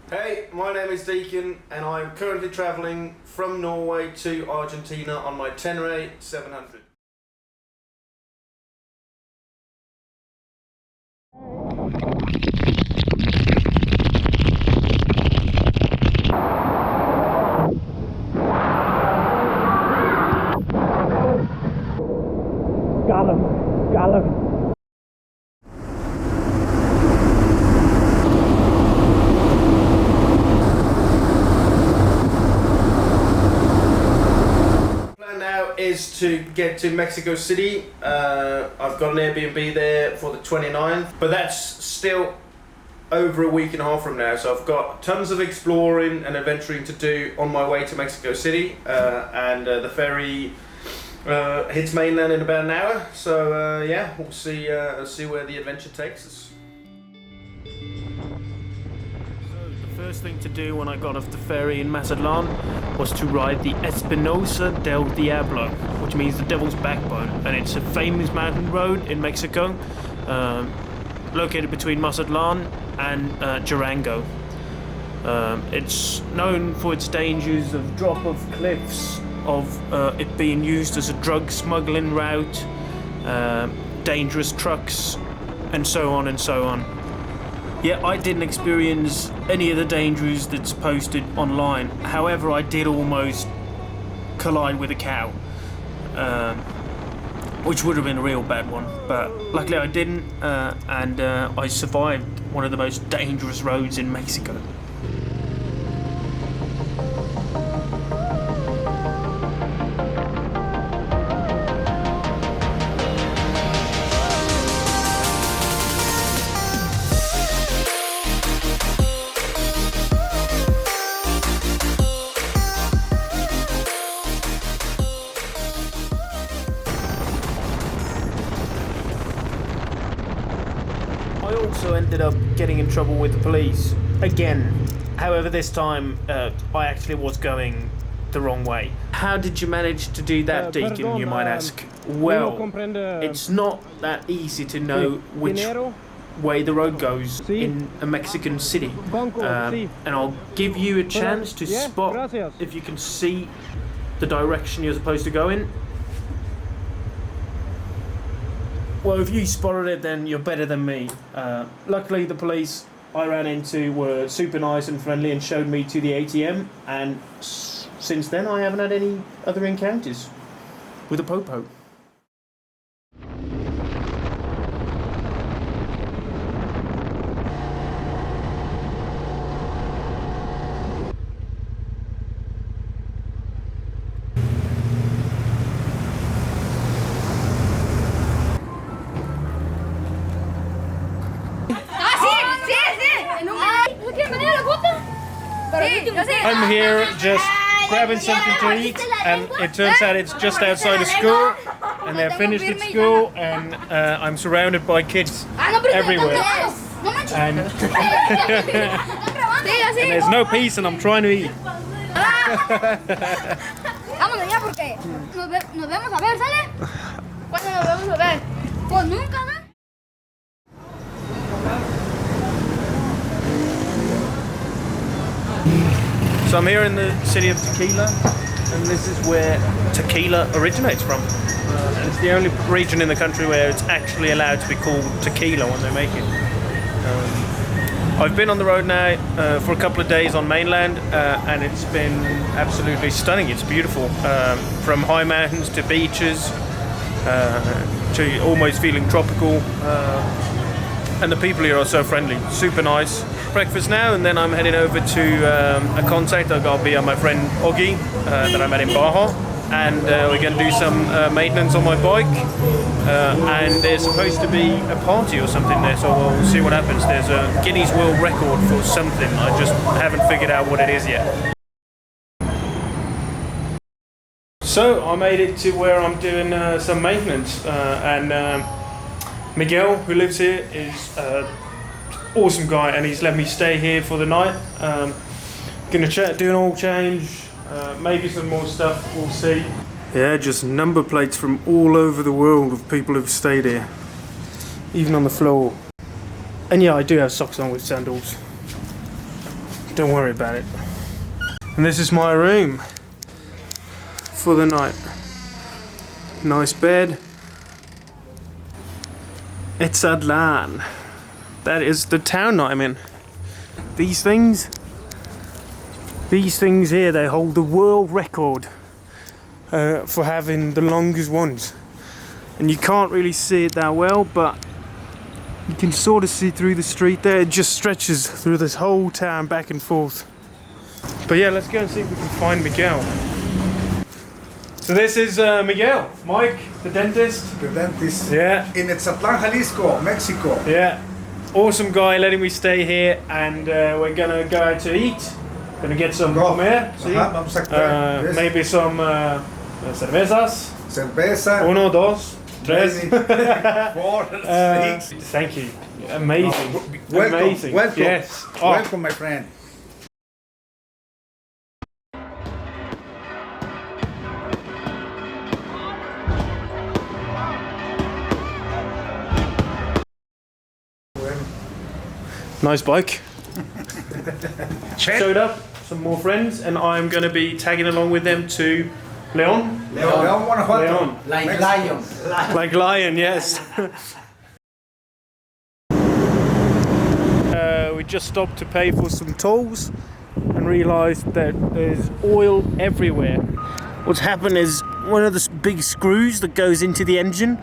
Hey, my name is Deacon and I'm currently travelling from Norway to Argentina on my Tenere 700. Got him. Is to get to Mexico City. I've got an Airbnb there for the 29th, but that's still over a week and a half from now, so I've got tons of exploring and adventuring to do on my way to Mexico City, and the ferry hits mainland in about an hour, so yeah, we'll see where the adventure takes us. First thing to do when I got off the ferry in Mazatlan was to ride the Espinosa del Diablo, which means the Devil's Backbone, and it's a famous mountain road in Mexico, located between Mazatlan and Durango. It's known for its dangers of drop-off cliffs, of it being used as a drug smuggling route, dangerous trucks, and so on and so on. Yeah, I didn't experience any of the dangers that's posted online. However, I did almost collide with a cow, which would have been a real bad one. But luckily I didn't, and I survived one of the most dangerous roads in Mexico. I also ended up getting in trouble with the police again. However, this time I actually was going the wrong way. How did you manage to do that, Deacon, you might ask? Well, it's not that easy to know which way the road goes in a Mexican city. And I'll give you a chance to spot if you can see the direction you're supposed to go in. Well, if you spotted it, then you're better than me. Luckily, the police I ran into were super nice and friendly and showed me to the ATM, and since then I haven't had any other encounters with a popo. I'm here just grabbing something to eat, and it turns out it's just outside of school, and they're finished at school, and I'm surrounded by kids everywhere, and there's no peace, and I'm trying to eat. So I'm here in the city of Tequila, and this is where tequila originates from. And it's the only region in the country where it's actually allowed to be called tequila when they make it. I've been on the road now for a couple of days on mainland, and it's been absolutely stunning. It's beautiful, from high mountains to beaches, to almost feeling tropical. And the people here are so friendly, super nice. Breakfast now, and then I'm heading over to a contact I got via my friend Oggy that I met in Baja, and we're going to do some maintenance on my bike, and there's supposed to be a party or something there, so we'll see what happens. There's a Guinness World Record for something, I just haven't figured out what it is yet. So I made it to where I'm doing some maintenance, and Miguel, who lives here, is awesome guy, and he's let me stay here for the night. Gonna do an oil change, maybe some more stuff, we'll see. Yeah, just number plates from all over the world of people who've stayed here, even on the floor. And yeah, I do have socks on with sandals. Don't worry about it. And this is my room for the night. Nice bed. It's Adlan. That is the town that I'm in. These things here, they hold the world record for having the longest ones. And you can't really see it that well, but you can sort of see through the street there. It just stretches through this whole town back and forth. But yeah, let's go and see if we can find Miguel. So this is Miguel, Mike, the dentist. The dentist. Yeah. In Tzatlan, Jalisco, Mexico. Yeah. Awesome guy letting me stay here, and we're gonna go out to eat. Gonna get some comer, Yes. maybe some cervezas. Cerveza. 1, 2, 3. 4, 6. Thank you. Amazing. Welcome. Amazing. Welcome. Yes. Oh. Welcome, my friend. Nice bike. Showed up, some more friends, and I'm going to be tagging along with them to Leon. Leon, Guanajuato. Leon. Like lion. Like lion, yes. We just stopped to pay for some tolls and realised that there's oil everywhere. What's happened is one of the big screws that goes into the engine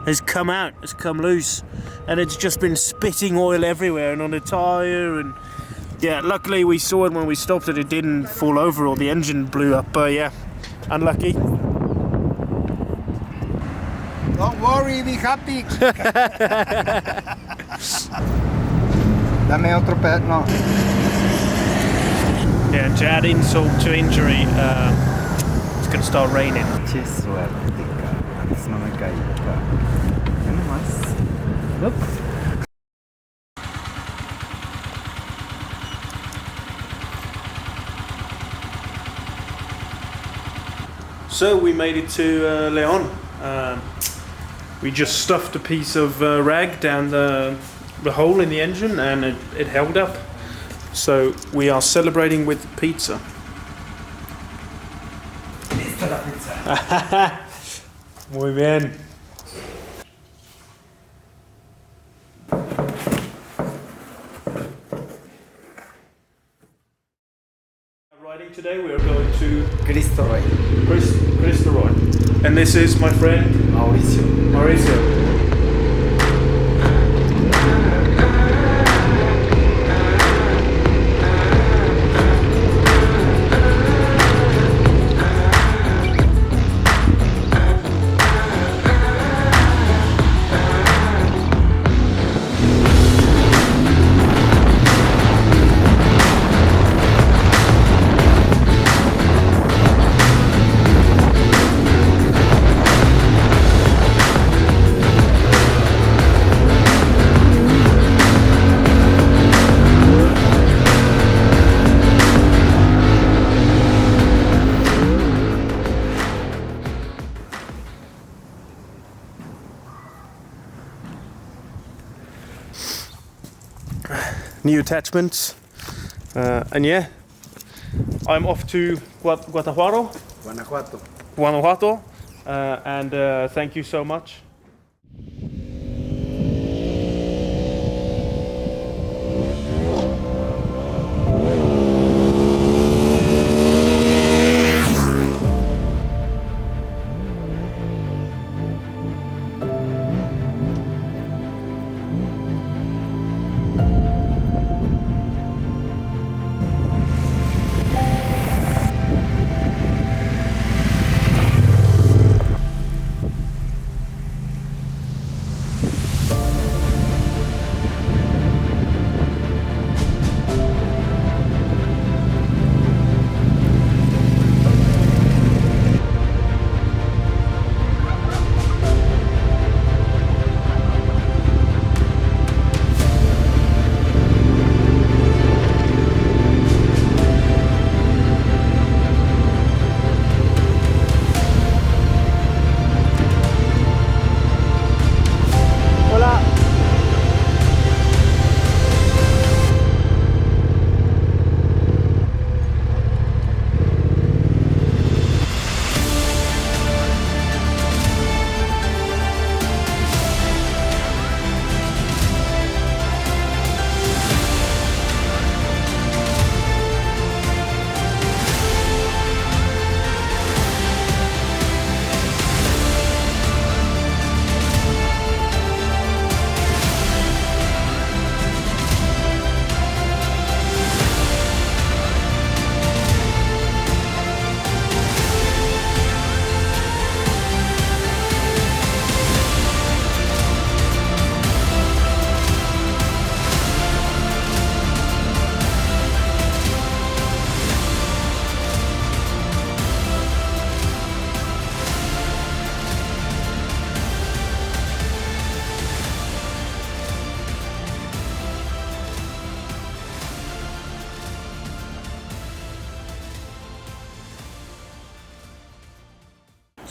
has come out, has come loose, and it's just been spitting oil everywhere and on the tyre. And yeah, luckily we saw it when we stopped it didn't fall over or the engine blew up, but yeah, unlucky. Don't worry, be happy. Dame otro pedazo. No. Yeah, to add insult to injury, it's gonna start raining. Che suerte, cara. Antes no me caía, cara. Ve nomás. Look. So we made it to Leon. We just stuffed a piece of rag down the hole in the engine, and it held up. So we are celebrating with pizza. Lista la pizza. Muy bien. Riding today, we are going to Cristo Rey. Cristo Roy. And this is my friend Mauricio. Mauricio. New attachments, and yeah, I'm off to Guanajuato, and thank you so much.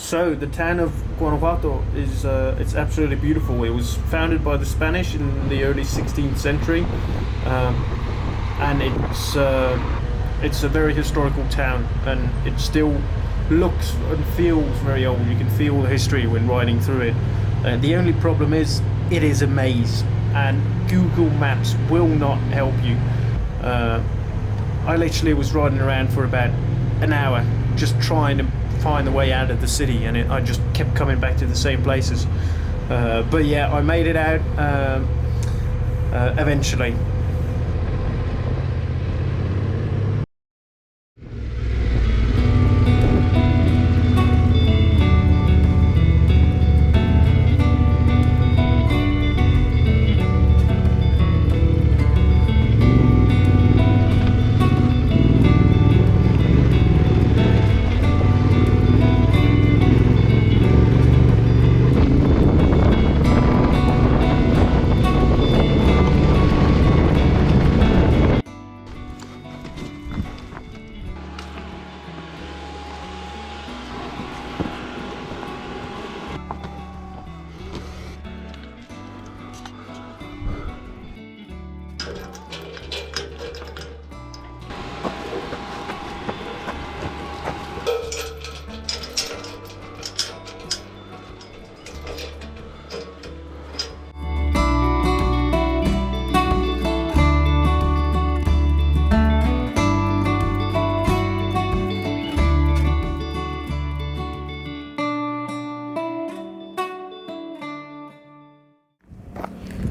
So the town of Guanajuato is it's absolutely beautiful. It was founded by the Spanish in the early 16th century, and it's a very historical town, and it still looks and feels very old. You can feel the history when riding through it. The only problem is it is a maze, and Google Maps will not help you. I literally was riding around for about an hour just trying to find the way out of the city, and I just kept coming back to the same places. But yeah, I made it out eventually.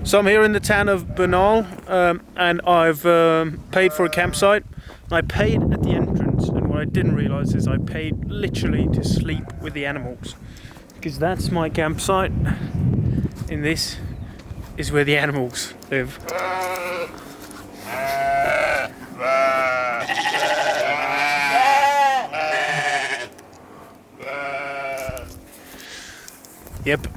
So I'm here in the town of Bernal, and I've paid for a campsite. I paid at the entrance, and what I didn't realise is I paid literally to sleep with the animals, because that's my campsite, and this is where the animals live. Yep.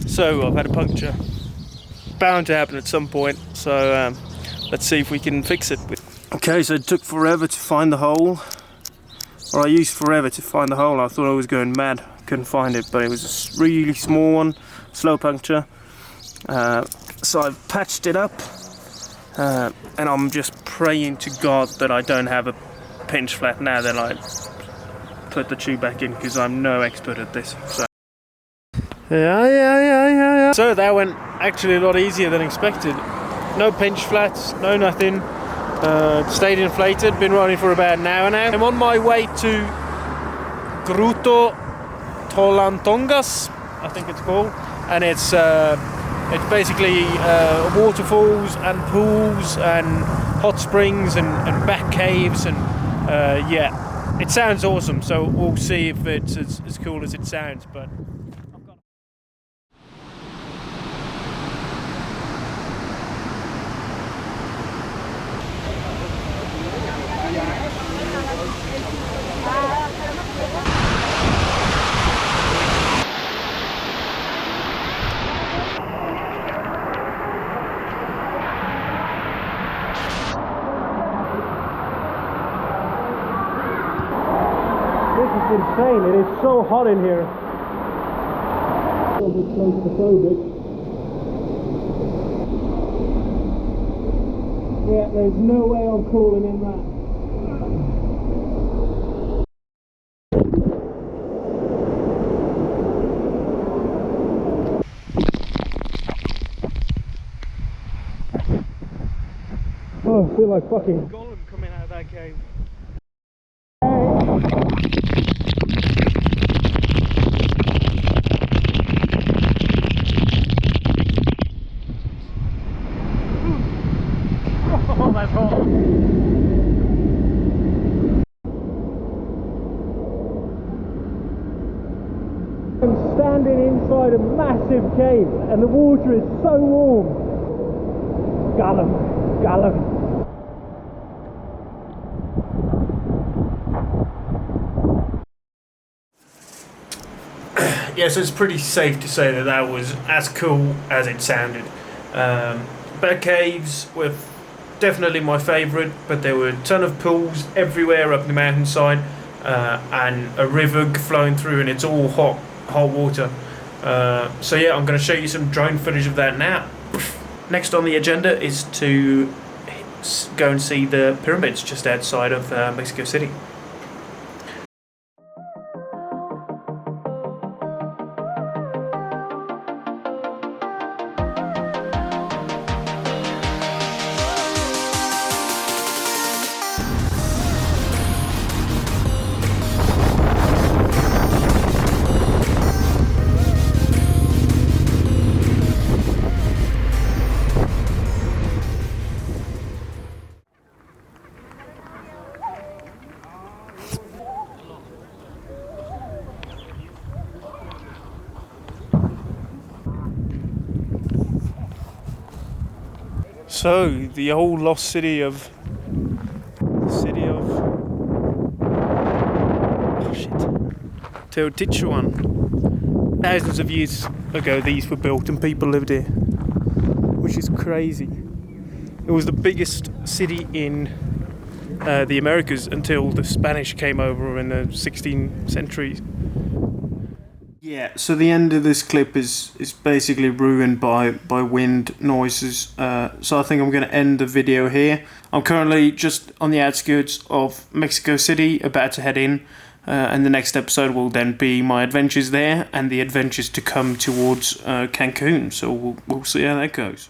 So I've had a puncture. Bound to happen at some point, so let's see if we can fix it. Okay, so it took forever to find the hole. Or I used forever to find the hole. I thought I was going mad. Couldn't find it, but it was a really small one, slow puncture. So I've patched it up, and I'm just praying to God that I don't have a pinch flat now that I put the tube back in, because I'm no expert at this. So. Yeah. So that went actually a lot easier than expected. No pinch flats, no nothing. Stayed inflated, been running for about an hour now. I'm on my way to Gruto Tolantongas, I think it's called, and it's basically waterfalls and pools and hot springs and back caves, and yeah, it sounds awesome. So we'll see if it's as cool as it sounds, but. This is insane, it is so hot in here. A bit claustrophobic. Yeah, there's no way I'm crawling in that. Oh, I feel like fucking Gollum coming out of that cave. Oh, that's hot. I'm standing inside a massive cave and the water is so warm. Gollum. Yes, it's pretty safe to say that that was as cool as it sounded. Bear caves with definitely my favourite, but there were a ton of pools everywhere up the mountainside, and a river flowing through, and it's all hot water. So yeah, I'm going to show you some drone footage of that now. Next on the agenda is to go and see the pyramids just outside of Mexico City. So, the old lost city of Teotihuacan. Thousands of years ago these were built and people lived here, which is crazy. It was the biggest city in the Americas until the Spanish came over in the 16th century. Yeah, so the end of this clip is basically ruined by wind noises, so I think I'm going to end the video here. I'm currently just on the outskirts of Mexico City, about to head in, and the next episode will then be my adventures there and the adventures to come towards Cancun, so we'll see how that goes.